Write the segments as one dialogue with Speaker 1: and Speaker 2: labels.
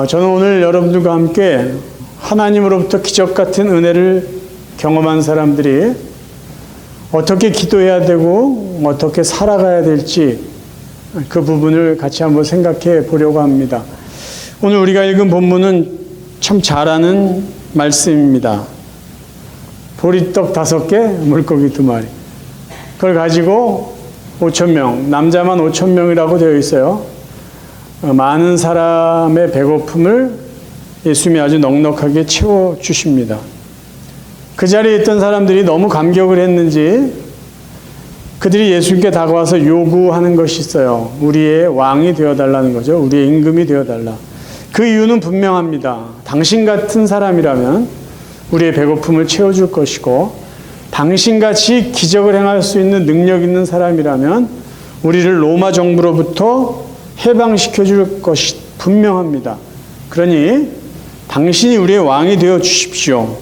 Speaker 1: 저는 오늘 여러분들과 함께 하나님으로부터 기적 같은 은혜를 경험한 사람들이 어떻게 기도해야 되고 어떻게 살아가야 될지 그 부분을 같이 한번 생각해 보려고 합니다. 오늘 우리가 읽은 본문은 참 잘 아는 말씀입니다. 보리떡 5개, 물고기 2마리. 그걸 가지고 5,000명, 남자만 5,000명이라고 되어 있어요. 많은 사람의 배고픔을 예수님이 아주 넉넉하게 채워주십니다. 그 자리에 있던 사람들이 너무 감격을 했는지 그들이 예수님께 다가와서 요구하는 것이 있어요. 우리의 왕이 되어달라는 거죠. 우리의 임금이 되어달라. 그 이유는 분명합니다. 당신 같은 사람이라면 우리의 배고픔을 채워줄 것이고 당신같이 기적을 행할 수 있는 능력 있는 사람이라면 우리를 로마 정부로부터 해방시켜 줄 것이 분명합니다. 그러니 당신이 우리의 왕이 되어 주십시오.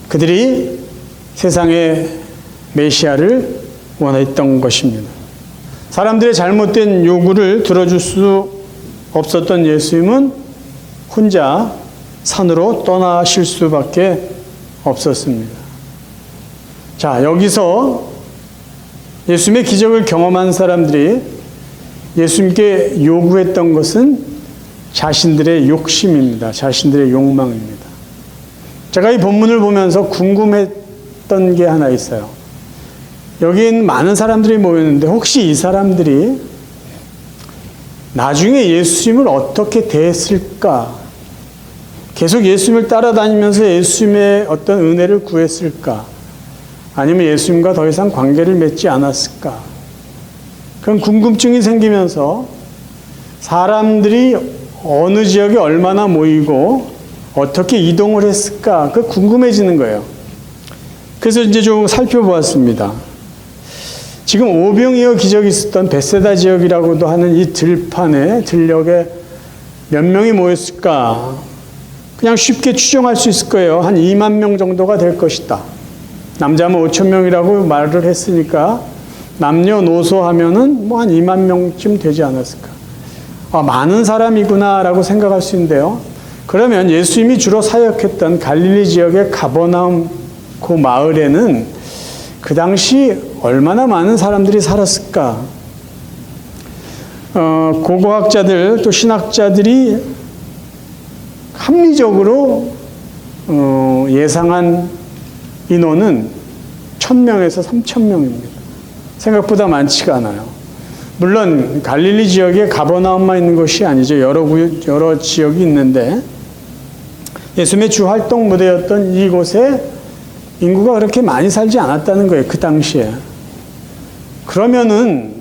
Speaker 1: 그들이 세상의 메시아를 원했던 것입니다. 사람들의 잘못된 요구를 들어줄 수 없었던 예수님은 혼자 산으로 떠나실 수밖에 없었습니다. 자, 여기서 예수님의 기적을 경험한 사람들이 예수님께 요구했던 것은 자신들의 욕심입니다. 자신들의 욕망입니다. 제가 이 본문을 보면서 궁금했던 게 하나 있어요. 여긴 많은 사람들이 모였는데 혹시 이 사람들이 나중에 예수님을 어떻게 대했을까? 계속 예수님을 따라다니면서 예수님의 어떤 은혜를 구했을까? 아니면 예수님과 더 이상 관계를 맺지 않았을까? 그런 궁금증이 생기면서 사람들이 어느 지역에 얼마나 모이고 어떻게 이동을 했을까? 그 궁금해지는 거예요. 그래서 이제 좀 살펴보았습니다. 지금 오병이어 기적이 있었던 벳세다 지역이라고도 하는 이 들판에 몇 명이 모였을까? 그냥 쉽게 추정할 수 있을 거예요. 한 2만 명 정도가 될 것이다. 남자면 5,000명이라고 말을 했으니까 남녀노소 하면은 뭐 한 2만 명쯤 되지 않았을까. 많은 사람이구나라고 생각할 수 있는데요. 그러면 예수님이 주로 사역했던 갈릴리 지역의 가버나움 그 마을에는 그 당시 얼마나 많은 사람들이 살았을까. 고고학자들 또 신학자들이 합리적으로 예상한 인원은 1,000명에서 3,000명입니다. 생각보다 많지가 않아요. 물론 갈릴리 지역에 가버나움만 있는 것이 아니죠. 여러 지역이 있는데 예수님의 주 활동 무대였던 이곳에 인구가 그렇게 많이 살지 않았다는 거예요. 그 당시에. 그러면은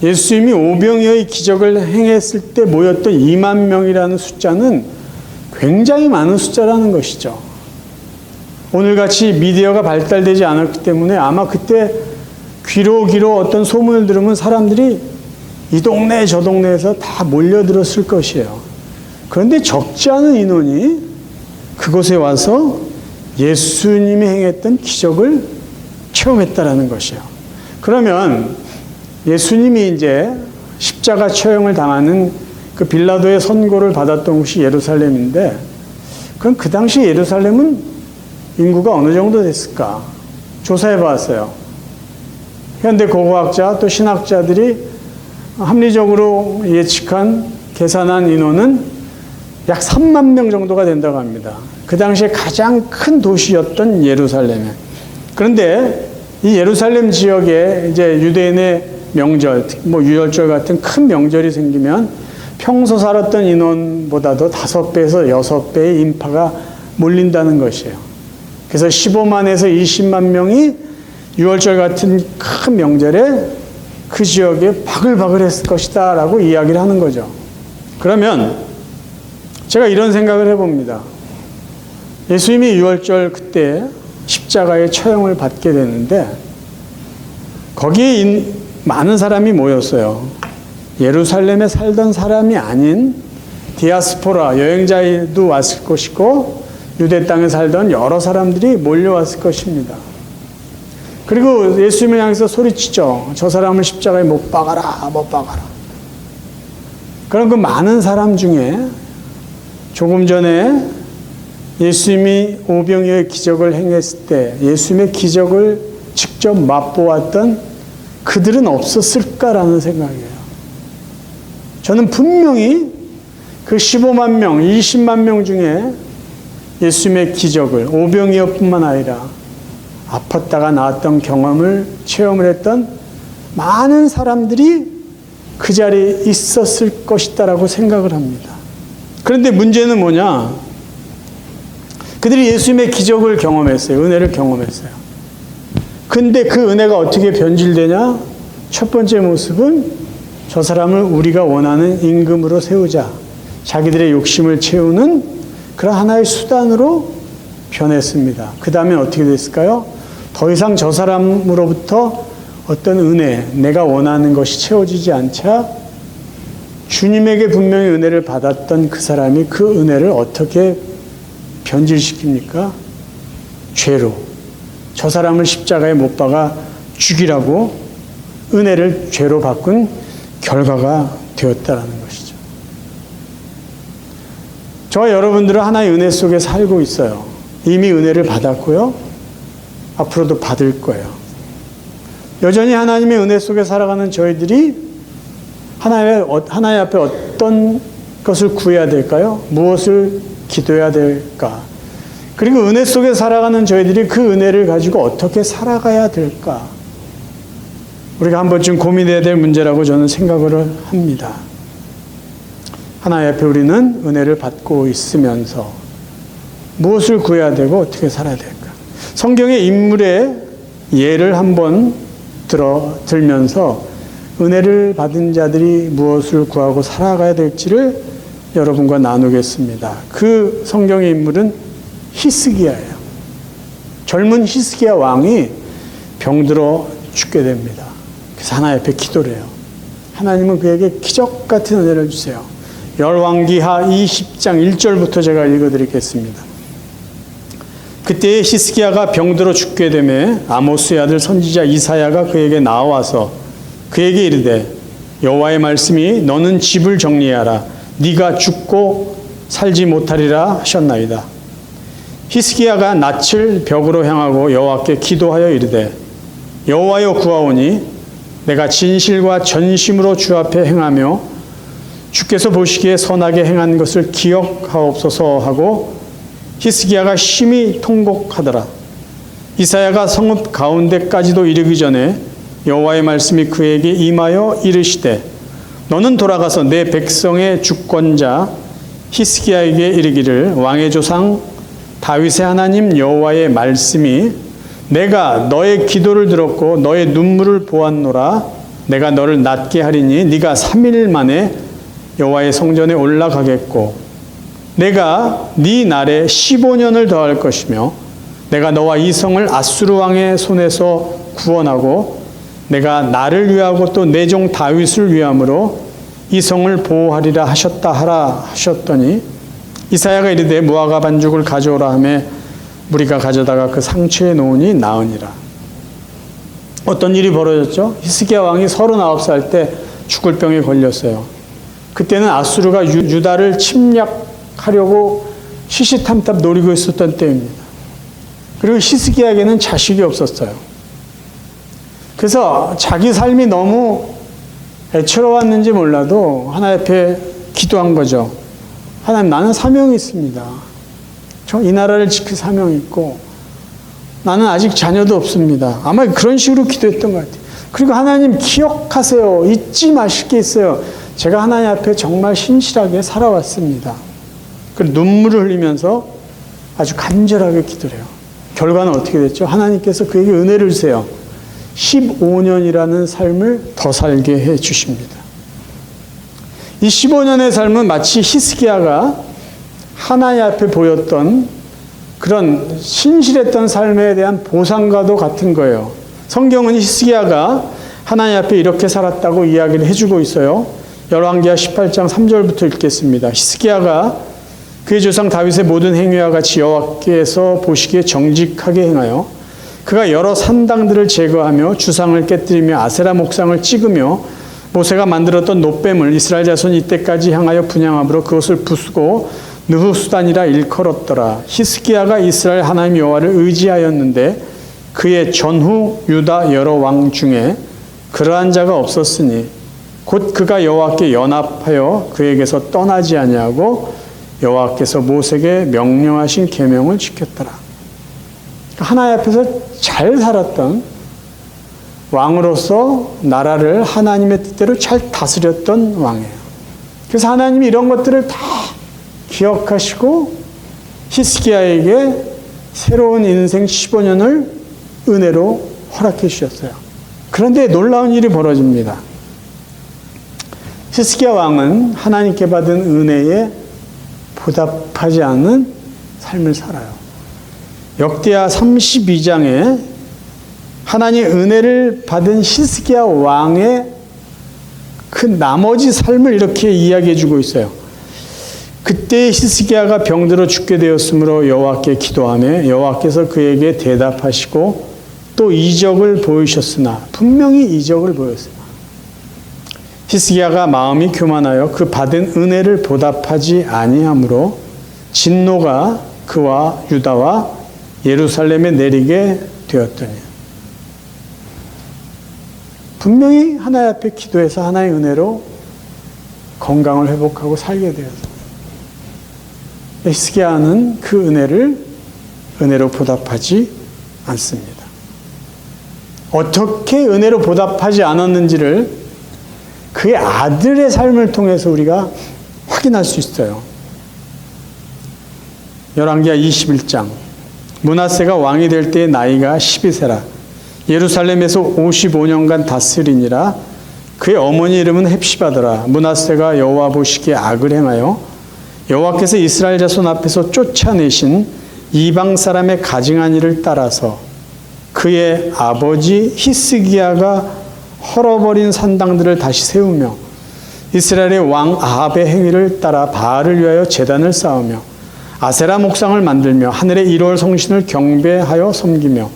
Speaker 1: 예수님이 오병이어의 기적을 행했을 때 모였던 2만 명이라는 숫자는 굉장히 많은 숫자라는 것이죠. 오늘같이 미디어가 발달되지 않았기 때문에 아마 그때 귀로 어떤 소문을 들으면 사람들이 이 동네 저 동네에서 다 몰려들었을 것이에요. 그런데 적지 않은 인원이 그곳에 와서 예수님이 행했던 기적을 체험했다라는 것이에요. 그러면 예수님이 이제 십자가 처형을 당하는 그 빌라도의 선고를 받았던 곳이 예루살렘인데 그럼 그 당시 예루살렘은 인구가 어느 정도 됐을까? 조사해 봤어요. 현대 고고학자 또 신학자들이 합리적으로 예측한 계산한 인원은 약 3만 명 정도가 된다고 합니다. 그 당시에 가장 큰 도시였던 예루살렘에. 그런데 이 예루살렘 지역에 이제 유대인의 명절, 뭐 유월절 같은 큰 명절이 생기면 평소 살았던 인원보다도 5배에서 6배의 인파가 몰린다는 것이에요. 그래서 15만에서 20만 명이 유월절 같은 큰 명절에 그 지역에 바글바글했을 것이다 라고 이야기를 하는 거죠. 그러면 제가 이런 생각을 해봅니다. 예수님이 유월절 그때 십자가의 처형을 받게 되는데 거기에 많은 사람이 모였어요. 예루살렘에 살던 사람이 아닌 디아스포라, 여행자도 왔을 것이고 유대 땅에 살던 여러 사람들이 몰려왔을 것입니다. 그리고 예수님을 향해서 소리치죠. 저 사람을 십자가에 못 박아라, 못 박아라. 그럼 그 많은 사람 중에 조금 전에 예수님이 오병이어의 기적을 행했을 때 예수님의 기적을 직접 맛보았던 그들은 없었을까라는 생각이에요. 저는 분명히 그 15만 명, 20만 명 중에 예수님의 기적을 오병이어뿐만 아니라 아팠다가 나았던 경험을 체험을 했던 많은 사람들이 그 자리에 있었을 것이다라고 생각을 합니다. 그런데 문제는 뭐냐? 그들이 예수님의 기적을 경험했어요. 은혜를 경험했어요. 근데 그 은혜가 어떻게 변질되냐? 첫 번째 모습은 저 사람을 우리가 원하는 임금으로 세우자. 자기들의 욕심을 채우는 그런 하나의 수단으로 변했습니다. 그 다음에 어떻게 됐을까요? 더 이상 저 사람으로부터 어떤 은혜, 내가 원하는 것이 채워지지 않자 주님에게 분명히 은혜를 받았던 그 사람이 그 은혜를 어떻게 변질시킵니까? 죄로. 저 사람을 십자가에 못 박아 죽이라고 은혜를 죄로 바꾼 결과가 되었다라는 것이죠. 저와 여러분들은 하나의 은혜 속에 살고 있어요. 이미 은혜를 받았고요. 앞으로도 받을 거예요. 여전히 하나님의 은혜 속에 살아가는 저희들이 하나님 앞에 어떤 것을 구해야 될까요? 무엇을 기도해야 될까? 그리고 은혜 속에 살아가는 저희들이 그 은혜를 가지고 어떻게 살아가야 될까? 우리가 한 번쯤 고민해야 될 문제라고 저는 생각을 합니다. 하나님 앞에 우리는 은혜를 받고 있으면서 무엇을 구해야 되고 어떻게 살아야 될까? 성경의 인물의 예를 한번 들면서 은혜를 받은 자들이 무엇을 구하고 살아가야 될지를 여러분과 나누겠습니다. 그 성경의 인물은 히스기야예요. 젊은 히스기야 왕이 병들어 죽게 됩니다. 그래서 하나님 앞에 기도를 해요. 하나님은 그에게 기적 같은 은혜를 주세요. 열왕기하 20장 1절부터 제가 읽어드리겠습니다. 그때 히스기야가 병들어 죽게 되매 아모스의 아들 선지자 이사야가 그에게 나와서 그에게 이르되 여호와의 말씀이 너는 집을 정리하라 네가 죽고 살지 못하리라 하셨나이다. 히스기야가 낯을 벽으로 향하고 여호와께 기도하여 이르되 여호와여 구하오니 내가 진실과 전심으로 주 앞에 행하며 주께서 보시기에 선하게 행한 것을 기억하옵소서 하고 히스기야가 심히 통곡하더라. 이사야가 성읍 가운데까지도 이르기 전에 여호와의 말씀이 그에게 임하여 이르시되 너는 돌아가서 내 백성의 주권자 히스기야에게 이르기를 왕의 조상 다윗의 하나님 여호와의 말씀이 내가 너의 기도를 들었고 너의 눈물을 보았노라. 내가 너를 낫게 하리니 네가 3일 만에 여호와의 성전에 올라가겠고 내가 네 날에 15년을 더할 것이며 내가 너와 이 성을 아수르 왕의 손에서 구원하고 내가 나를 위하고 또 내 종 다윗을 위함으로 이 성을 보호하리라 하셨다 하라 하셨더니 이사야가 이르되 무화과 반죽을 가져오라 하매 무리가 가져다가 그 상처에 놓으니 나으니라. 어떤 일이 벌어졌죠? 히스기야 왕이 39살 때 죽을 병에 걸렸어요. 그때는 아수르가 유다를 침략하려고 시시탐탐 노리고 있었던 때입니다. 그리고 히스기야에게는 자식이 없었어요. 그래서 자기 삶이 너무 애처로웠는지 몰라도 하나님 앞에 기도한 거죠. 하나님, 나는 사명이 있습니다. 저 이 나라를 지킬 사명이 있고 나는 아직 자녀도 없습니다. 아마 그런 식으로 기도했던 것 같아요. 그리고 하나님 기억하세요. 잊지 마실 게 있어요. 제가 하나님 앞에 정말 신실하게 살아왔습니다. 그리고 눈물을 흘리면서 아주 간절하게 기도를 해요. 결과는 어떻게 됐죠? 하나님께서 그에게 은혜를 주세요. 15년이라는 삶을 더 살게 해 주십니다. 이 15년의 삶은 마치 히스기야가 하나님 앞에 보였던 그런 신실했던 삶에 대한 보상과도 같은 거예요. 성경은 히스기야가 하나님 앞에 이렇게 살았다고 이야기를 해주고 있어요. 열왕기하 18장 3절부터 읽겠습니다. 히스기야가 그의 조상 다윗의 모든 행위와 같이 여호와께서 보시기에 정직하게 행하여 그가 여러 산당들을 제거하며 주상을 깨뜨리며 아세라 목상을 찍으며 모세가 만들었던 놋뱀을 이스라엘 자손이 이때까지 향하여 분향함으로 그것을 부수고 느후수단이라 일컬었더라. 히스기야가 이스라엘 하나님 여호와를 의지하였는데 그의 전후 유다 여러 왕 중에 그러한 자가 없었으니 곧 그가 여호와께 연합하여 그에게서 떠나지 아니하고 여호와께서 모세에게 명령하신 계명을 지켰더라. 하나님 앞에서 잘 살았던 왕으로서 나라를 하나님의 뜻대로 잘 다스렸던 왕이에요. 그래서 하나님이 이런 것들을 다 기억하시고 히스기야에게 새로운 인생 15년을 은혜로 허락해 주셨어요. 그런데 놀라운 일이 벌어집니다. 히스기야 왕은 하나님께 받은 은혜에 보답하지 않는 삶을 살아요. 역대하 32장에 하나님의 은혜를 받은 히스기야 왕의 그 나머지 삶을 이렇게 이야기해 주고 있어요. 그때 히스기야가 병들어 죽게 되었으므로 여호와께 기도하며 여호와께서 그에게 대답하시고 또 이적을 보이셨으나 분명히 이적을 보였어요. 히스기야가 마음이 교만하여 그 받은 은혜를 보답하지 아니하므로 진노가 그와 유다와 예루살렘에 내리게 되었더니 분명히 하나님 앞에 기도해서 하나의 은혜로 건강을 회복하고 살게 되었어요. 히스기야는 그 은혜로 보답하지 않습니다. 어떻게 은혜로 보답하지 않았는지를 그의 아들의 삶을 통해서 우리가 확인할 수 있어요. 열왕기하 21장 므낫세가 왕이 될 때의 나이가 12세라 예루살렘에서 55년간 다스리니라. 그의 어머니 이름은 헵시바더라. 므낫세가 여호와 보시기에 악을 행하여 여호와께서 이스라엘 자손 앞에서 쫓아내신 이방 사람의 가증한 일을 따라서 그의 아버지 히스기야가 헐어버린 산당들을 다시 세우며 이스라엘의 왕 아합의 행위를 따라 바알을 위하여 제단을 쌓으며 아세라 목상을 만들며 하늘의 1월 성신을 경배하여 섬기며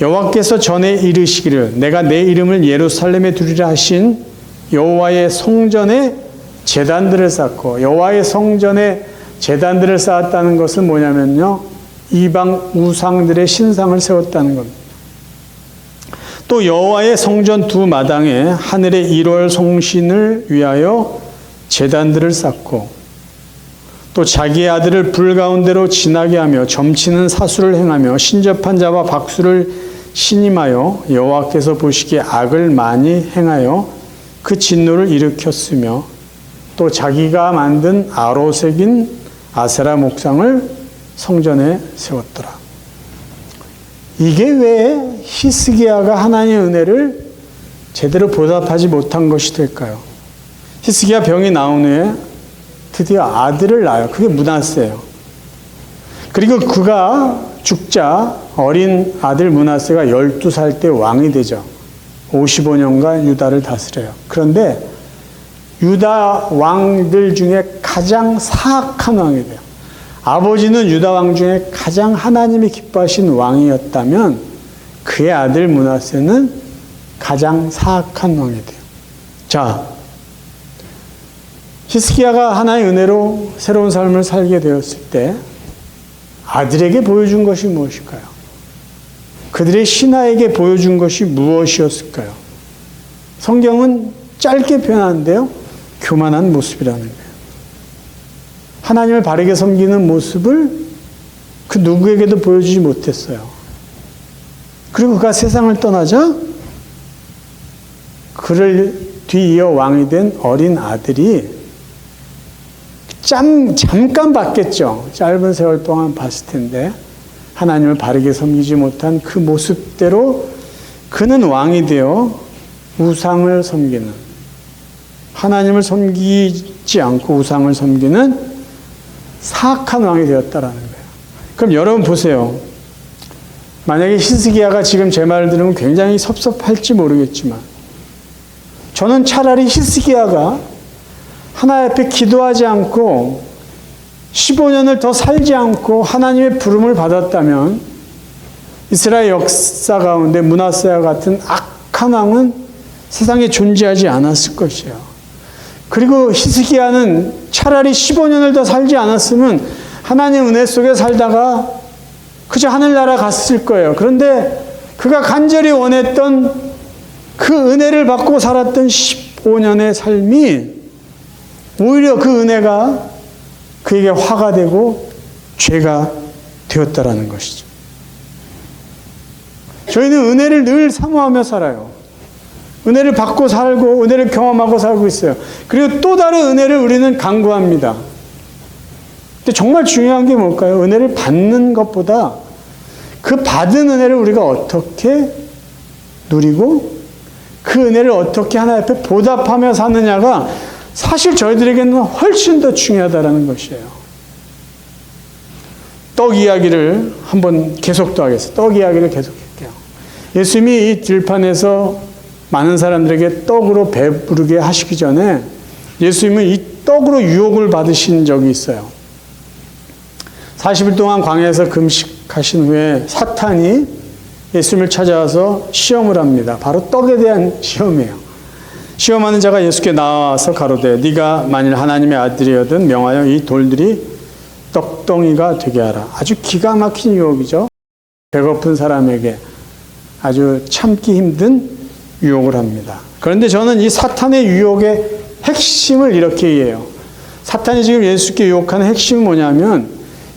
Speaker 1: 여호와께서 전에 이르시기를 내가 내 이름을 예루살렘에 두리라 하신 여호와의 성전에 제단들을 쌓고, 여호와의 성전에 제단들을 쌓았다는 것은 뭐냐면요, 이방 우상들의 신상을 세웠다는 겁니다. 또 여호와의 성전 두 마당에 하늘의 1월 성신을 위하여 제단들을 쌓고, 또 자기의 아들을 불 가운데로 지나게 하며 점치는 사수를 행하며 신접한 자와 박수를 신임하여 여호와께서 보시기에 악을 많이 행하여 그 진노를 일으켰으며, 또 자기가 만든 아로색인 아세라 목상을 성전에 세웠더라. 이게 왜 히스기야가 하나님의 은혜를 제대로 보답하지 못한 것이 될까요? 히스기야 병이 나온 후에 드디어 아들을 낳아요. 그게 므낫세예요. 그리고 그가 죽자 어린 아들 므낫세가 12살 때 왕이 되죠. 55년간 유다를 다스려요. 그런데 유다 왕들 중에 가장 사악한 왕이 돼요. 아버지는 유다 왕 중에 가장 하나님이 기뻐하신 왕이었다면 그의 아들 므낫세는 가장 사악한 왕이 돼요. 자, 히스기야가 하나의 은혜로 새로운 삶을 살게 되었을 때 아들에게 보여준 것이 무엇일까요? 그들의 신하에게 보여준 것이 무엇이었을까요? 성경은 짧게 표현하는데요, 교만한 모습이라는 거예요. 하나님을 바르게 섬기는 모습을 그 누구에게도 보여주지 못했어요. 그리고 그가 세상을 떠나자 그를 뒤이어 왕이 된 어린 아들이 잠깐 봤겠죠. 짧은 세월 동안 봤을 텐데 하나님을 바르게 섬기지 못한 그 모습대로 그는 왕이 되어 우상을 섬기는, 하나님을 섬기지 않고 우상을 섬기는 사악한 왕이 되었다라는 거예요. 그럼 여러분 보세요. 만약에 히스기야가 지금 제 말을 들으면 굉장히 섭섭할지 모르겠지만 저는 차라리 히스기야가 하나님 앞에 기도하지 않고 15년을 더 살지 않고 하나님의 부름을 받았다면 이스라엘 역사 가운데 므낫세와 같은 악한 왕은 세상에 존재하지 않았을 것이에요. 그리고 히스기야는 차라리 15년을 더 살지 않았으면 하나님 은혜 속에 살다가 그저 하늘나라 갔을 거예요. 그런데 그가 간절히 원했던 그 은혜를 받고 살았던 15년의 삶이 오히려 그 은혜가 그에게 화가 되고 죄가 되었다라는 것이죠. 저희는 은혜를 늘 사모하며 살아요. 은혜를 받고 살고 은혜를 경험하고 살고 있어요. 그리고 또 다른 은혜를 우리는 간구합니다. 근데 정말 중요한 게 뭘까요? 은혜를 받는 것보다 그 받은 은혜를 우리가 어떻게 누리고 그 은혜를 어떻게 하나님 앞에 보답하며 사느냐가 사실 저희들에게는 훨씬 더 중요하다는 것이에요. 떡 이야기를 한번 계속 더 하겠습니다. 떡 이야기를 계속할게요. 예수님이 이 들판에서 많은 사람들에게 떡으로 배부르게 하시기 전에 예수님은 이 떡으로 유혹을 받으신 적이 있어요. 40일 동안 광야에서 금식하신 후에 사탄이 예수님을 찾아와서 시험을 합니다. 바로 떡에 대한 시험이에요. 시험하는 자가 예수께 나와서 가로되 네가 만일 하나님의 아들이거든 명하여 이 돌들이 떡덩이가 되게 하라. 아주 기가 막힌 유혹이죠. 배고픈 사람에게 아주 참기 힘든 유혹을 합니다. 그런데 저는 이 사탄의 유혹의 핵심을 이렇게 이해해요. 사탄이 지금 예수께 유혹하는 핵심은 뭐냐면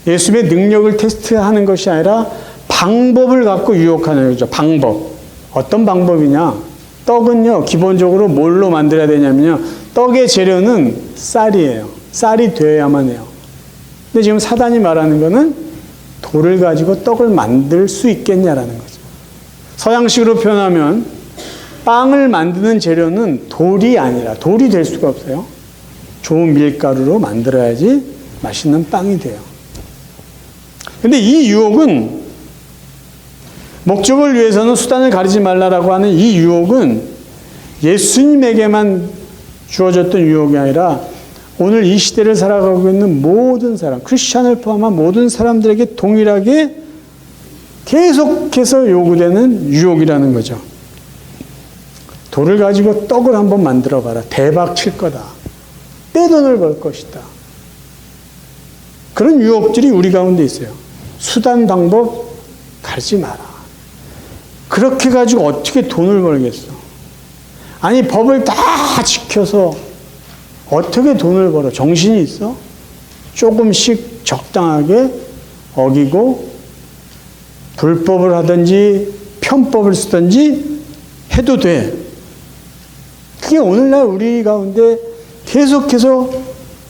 Speaker 1: 예수님의 능력을 테스트하는 것이 아니라 방법을 갖고 유혹하는 거죠. 방법. 어떤 방법이냐? 떡은요, 기본적으로 뭘로 만들어야 되냐면요. 떡의 재료는 쌀이에요. 쌀이 되어야만 해요. 근데 지금 사단이 말하는 거는 돌을 가지고 떡을 만들 수 있겠냐라는 거죠. 서양식으로 표현하면 빵을 만드는 재료는 돌이 아니라, 돌이 될 수가 없어요. 좋은 밀가루로 만들어야지 맛있는 빵이 돼요. 근데 이 유혹은 목적을 위해서는 수단을 가리지 말라라고 하는 이 유혹은 예수님에게만 주어졌던 유혹이 아니라 오늘 이 시대를 살아가고 있는 모든 사람, 크리스찬을 포함한 모든 사람들에게 동일하게 계속해서 요구되는 유혹이라는 거죠. 돌을 가지고 떡을 한번 만들어 봐라. 대박 칠 거다. 떼돈을 벌 것이다. 그런 유혹들이 우리 가운데 있어요. 수단 방법 가리지 마라. 그렇게 가지고 어떻게 돈을 벌겠어? 아니 법을 다 지켜서 어떻게 돈을 벌어? 정신이 있어? 조금씩 적당하게 어기고 불법을 하든지 편법을 쓰든지 해도 돼. 그게 오늘날 우리 가운데 계속해서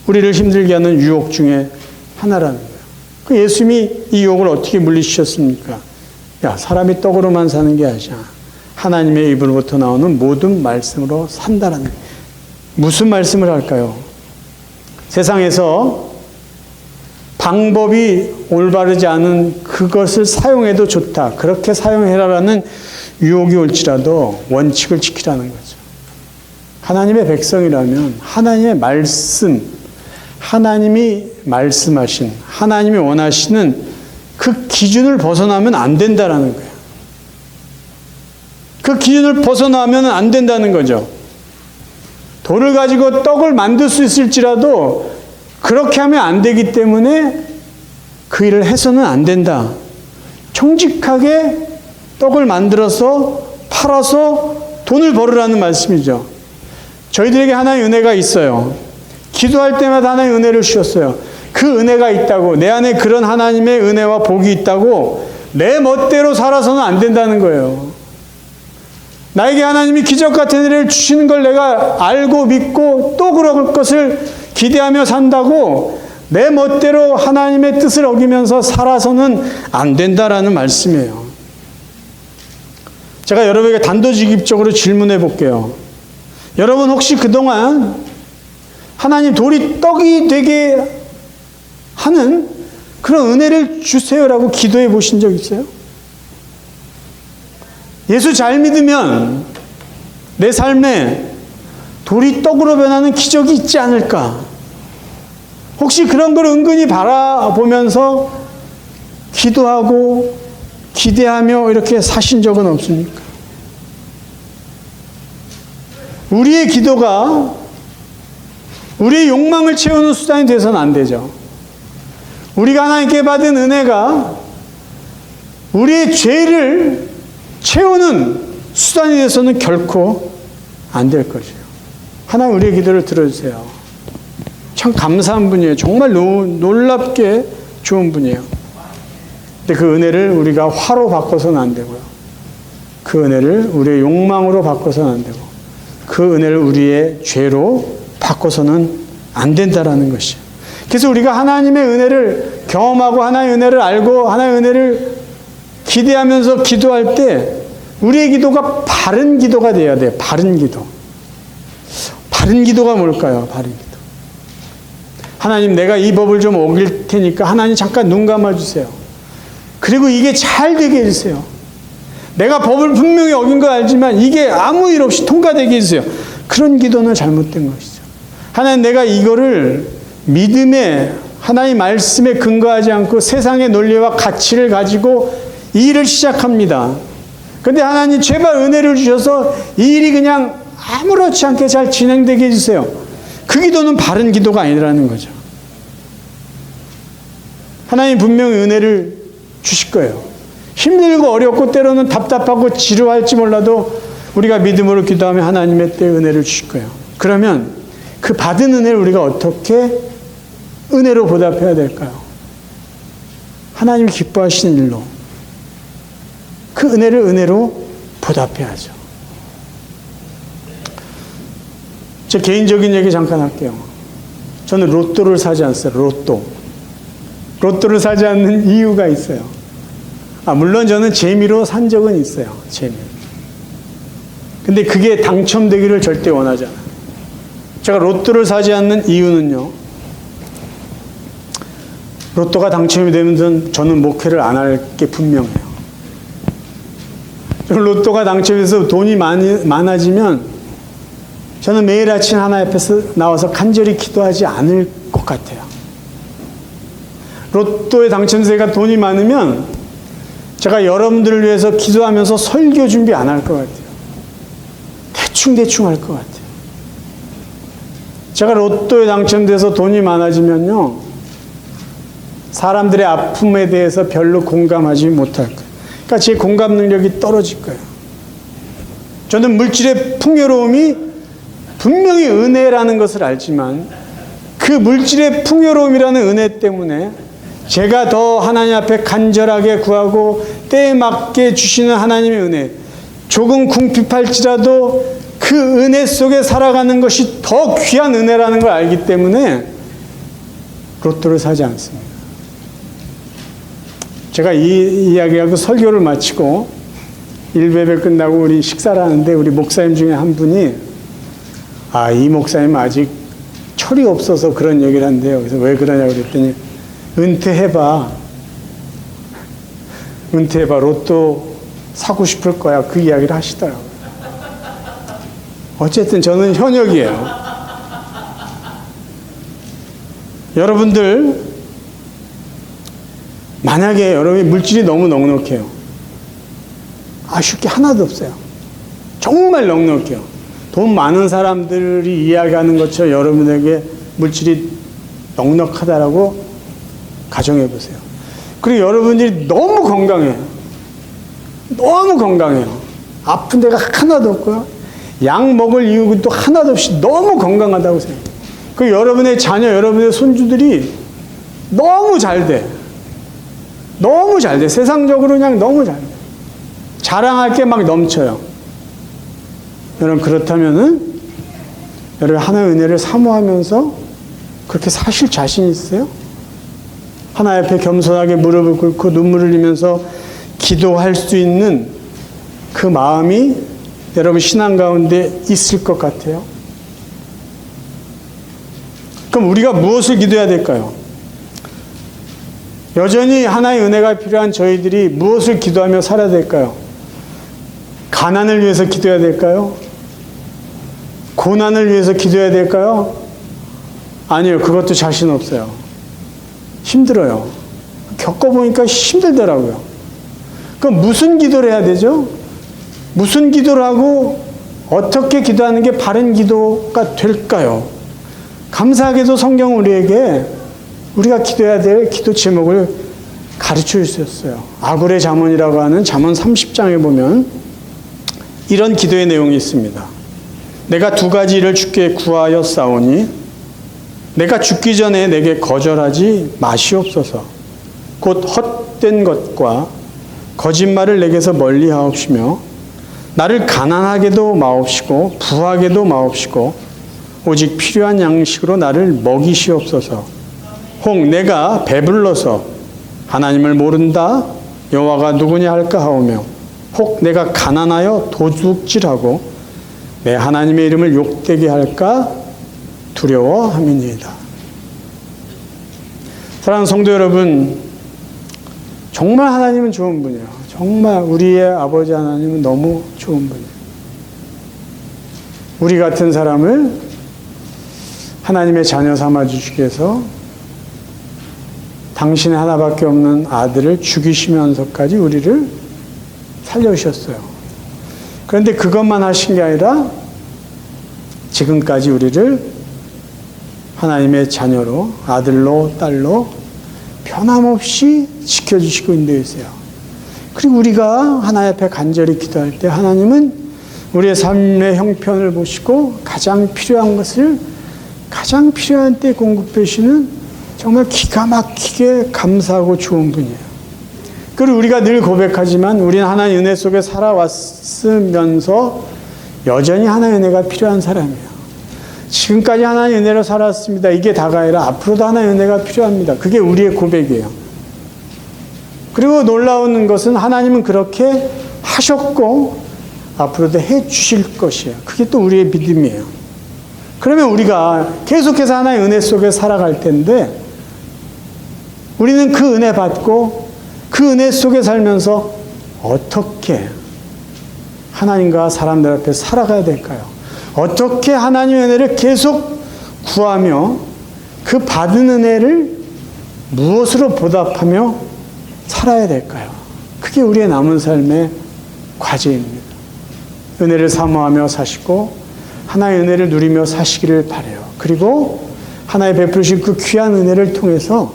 Speaker 1: 우리를 힘들게 하는 유혹 중에 하나라는 거예요. 그 예수님이 이 유혹을 어떻게 물리치셨습니까? 야, 사람이 떡으로만 사는 게 아니야. 하나님의 입으로부터 나오는 모든 말씀으로 산다라는 거예요. 무슨 말씀을 할까요? 세상에서 방법이 올바르지 않은 그것을 사용해도 좋다. 그렇게 사용해라라는 유혹이 올지라도 원칙을 지키라는 거죠. 하나님의 백성이라면 하나님의 말씀, 하나님이 말씀하신, 하나님이 원하시는 그 기준을 벗어나면 안 된다라는 거예요. 그 기준을 벗어나면 안 된다는 거죠. 돌을 가지고 떡을 만들 수 있을지라도 그렇게 하면 안 되기 때문에 그 일을 해서는 안 된다. 정직하게 떡을 만들어서 팔아서 돈을 벌으라는 말씀이죠. 저희들에게 하나의 은혜가 있어요. 기도할 때마다 하나의 은혜를 주셨어요. 그 은혜가 있다고, 내 안에 그런 하나님의 은혜와 복이 있다고 내 멋대로 살아서는 안 된다는 거예요. 나에게 하나님이 기적 같은 은혜를 주시는 걸 내가 알고 믿고 또 그럴 것을 기대하며 산다고 내 멋대로 하나님의 뜻을 어기면서 살아서는 안 된다라는 말씀이에요. 제가 여러분에게 단도직입적으로 질문해 볼게요. 여러분 혹시 그동안 하나님 돌이 떡이 되게 하는 그런 은혜를 주세요라고 기도해 보신 적 있어요? 예수 잘 믿으면 내 삶에 돌이 떡으로 변하는 기적이 있지 않을까? 혹시 그런 걸 은근히 바라보면서 기도하고 기대하며 이렇게 사신 적은 없습니까? 우리의 기도가 우리의 욕망을 채우는 수단이 돼서는 안 되죠. 우리가 하나님께 받은 은혜가 우리의 죄를 채우는 수단이 돼서는 결코 안 될 것이에요. 하나님 우리의 기도를 들어주세요. 참 감사한 분이에요. 정말 놀랍게 좋은 분이에요. 근데 그 은혜를 우리가 화로 바꿔서는 안 되고요. 그 은혜를 우리의 욕망으로 바꿔서는 안 되고, 그 은혜를 우리의 죄로 바꿔서는 안 된다라는 것이에요. 그래서 우리가 하나님의 은혜를 경험하고 하나님의 은혜를 알고 하나님의 은혜를 기대하면서 기도할 때 우리의 기도가 바른 기도가 돼야 돼요. 바른 기도. 바른 기도가 뭘까요? 바른 기도. 하나님, 내가 이 법을 좀 어길 테니까 하나님 잠깐 눈 감아주세요. 그리고 이게 잘 되게 해주세요. 내가 법을 분명히 어긴 거 알지만 이게 아무 일 없이 통과되게 해주세요. 그런 기도는 잘못된 것이죠. 하나님, 내가 이거를 믿음에, 하나님 말씀에 근거하지 않고 세상의 논리와 가치를 가지고 이 일을 시작합니다. 그런데 하나님 제발 은혜를 주셔서 이 일이 그냥 아무렇지 않게 잘 진행되게 해주세요. 그 기도는 바른 기도가 아니라는 거죠. 하나님 분명히 은혜를 주실 거예요. 힘들고 어렵고 때로는 답답하고 지루할지 몰라도 우리가 믿음으로 기도하면 하나님의 때에 은혜를 주실 거예요. 그러면 그 받은 은혜를 우리가 어떻게 은혜로 보답해야 될까요? 하나님이 기뻐하시는 일로, 그 은혜를 은혜로 보답해야죠. 제 개인적인 얘기 잠깐 할게요. 저는 로또를 사지 않어요. 로또를 사지 않는 이유가 있어요. 물론 저는 재미로 산 적은 있어요. 재미. 근데 그게 당첨되기를 절대 원하지 않아요. 제가 로또를 사지 않는 이유는요, 로또가 당첨이 되면 저는 목회를 안 할 게 분명해요. 로또가 당첨돼서 돈이 많아지면 저는 매일 아침 하나님 앞에서 나와서 간절히 기도하지 않을 것 같아요. 로또에 당첨세가 돈이 많으면 제가 여러분들을 위해서 기도하면서 설교 준비 안 할 것 같아요. 대충 할 것 같아요. 제가 로또에 당첨돼서 돈이 많아지면요, 사람들의 아픔에 대해서 별로 공감하지 못할 거예요. 그러니까 제 공감 능력이 떨어질 거예요. 저는 물질의 풍요로움이 분명히 은혜라는 것을 알지만 그 물질의 풍요로움이라는 은혜 때문에 제가 더 하나님 앞에 간절하게 구하고 때에 맞게 주시는 하나님의 은혜, 조금 궁핍할지라도 그 은혜 속에 살아가는 것이 더 귀한 은혜라는 걸 알기 때문에 로또를 사지 않습니다. 제가 이 이야기하고 설교를 마치고 일베베 끝나고 우리 식사를 하는데 우리 목사님 중에 한 분이 이 목사님은 아직 철이 없어서 그런 얘기를 한대요. 그래서 왜 그러냐고 그랬더니 은퇴해봐. 로또 사고 싶을 거야. 그 이야기를 하시더라고요. 어쨌든 저는 현역이에요. 여러분들, 만약에 여러분이 물질이 너무 넉넉해요. 아쉬울 게 하나도 없어요. 정말 넉넉해요. 돈 많은 사람들이 이야기하는 것처럼 여러분에게 물질이 넉넉하다라고 가정해 보세요. 그리고 여러분들이 너무 건강해요. 아픈 데가 하나도 없고요. 약 먹을 이유도 하나도 없이 너무 건강하다고 생각해요. 그리고 여러분의 자녀, 여러분의 손주들이 너무 잘 돼. 세상적으로 그냥 너무 잘 돼. 자랑할 게 막 넘쳐요. 여러분, 그렇다면은 여러분 하나님의 은혜를 사모하면서 그렇게 사실 자신 있어요? 하나님 앞에 겸손하게 무릎을 꿇고 눈물을 흘리면서 기도할 수 있는 그 마음이 여러분 신앙 가운데 있을 것 같아요? 그럼 우리가 무엇을 기도해야 될까요? 여전히 하나의 은혜가 필요한 저희들이 무엇을 기도하며 살아야 될까요? 가난을 위해서 기도해야 될까요? 고난을 위해서 기도해야 될까요? 아니요, 그것도 자신 없어요. 힘들어요. 겪어보니까 힘들더라고요. 그럼 무슨 기도를 해야 되죠? 무슨 기도를 하고 어떻게 기도하는 게 바른 기도가 될까요? 감사하게도 성경은 우리에게 우리가 기도해야 될 기도 제목을 가르쳐 주셨어요. 아굴의 잠언이라고 하는 잠언 30장에 보면 이런 기도의 내용이 있습니다. 내가 두 가지 일을 주께 구하여 싸우니 내가 죽기 전에 내게 거절하지 마시옵소서. 곧 헛된 것과 거짓말을 내게서 멀리 하옵시며 나를 가난하게도 마옵시고 부하게도 마옵시고 오직 필요한 양식으로 나를 먹이시옵소서. 혹 내가 배불러서 하나님을 모른다 여호와가 누구냐 할까 하오며 혹 내가 가난하여 도둑질하고 내 하나님의 이름을 욕되게 할까 두려워함이니이다. 사랑하는 성도 여러분, 정말 하나님은 좋은 분이에요. 정말 우리의 아버지 하나님은 너무 좋은 분이에요. 우리 같은 사람을 하나님의 자녀 삼아주시기 위해서 당신의 하나밖에 없는 아들을 죽이시면서까지 우리를 살려주셨어요. 그런데 그것만 하신 게 아니라 지금까지 우리를 하나님의 자녀로, 아들로, 딸로 변함없이 지켜주시고 인도해 주세요. 그리고 우리가 하나님 앞에 간절히 기도할 때 하나님은 우리의 삶의 형편을 보시고 가장 필요한 것을 가장 필요한 때 공급해 주시는 정말 기가 막히게 감사하고 좋은 분이에요. 그리고 우리가 늘 고백하지만 우리는 하나님의 은혜 속에 살아왔으면서 여전히 하나님의 은혜가 필요한 사람이에요. 지금까지 하나님의 은혜로 살았습니다. 이게 다가 아니라 앞으로도 하나님의 은혜가 필요합니다. 그게 우리의 고백이에요. 그리고 놀라운 것은 하나님은 그렇게 하셨고 앞으로도 해 주실 것이에요. 그게 또 우리의 믿음이에요. 그러면 우리가 계속해서 하나님의 은혜 속에 살아갈 텐데 우리는 그 은혜 받고 그 은혜 속에 살면서 어떻게 하나님과 사람들 앞에 살아가야 될까요? 어떻게 하나님의 은혜를 계속 구하며 그 받은 은혜를 무엇으로 보답하며 살아야 될까요? 그게 우리의 남은 삶의 과제입니다. 은혜를 사모하며 사시고 하나의 은혜를 누리며 사시기를 바라요. 그리고 하나의 베푸신 그 귀한 은혜를 통해서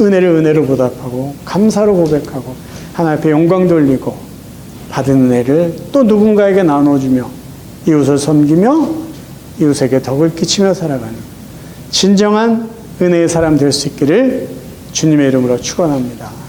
Speaker 1: 은혜를 은혜로 보답하고 감사로 고백하고 하나님 앞에 영광 돌리고 받은 은혜를 또 누군가에게 나눠주며 이웃을 섬기며 이웃에게 덕을 끼치며 살아가는 진정한 은혜의 사람 될 수 있기를 주님의 이름으로 축원합니다.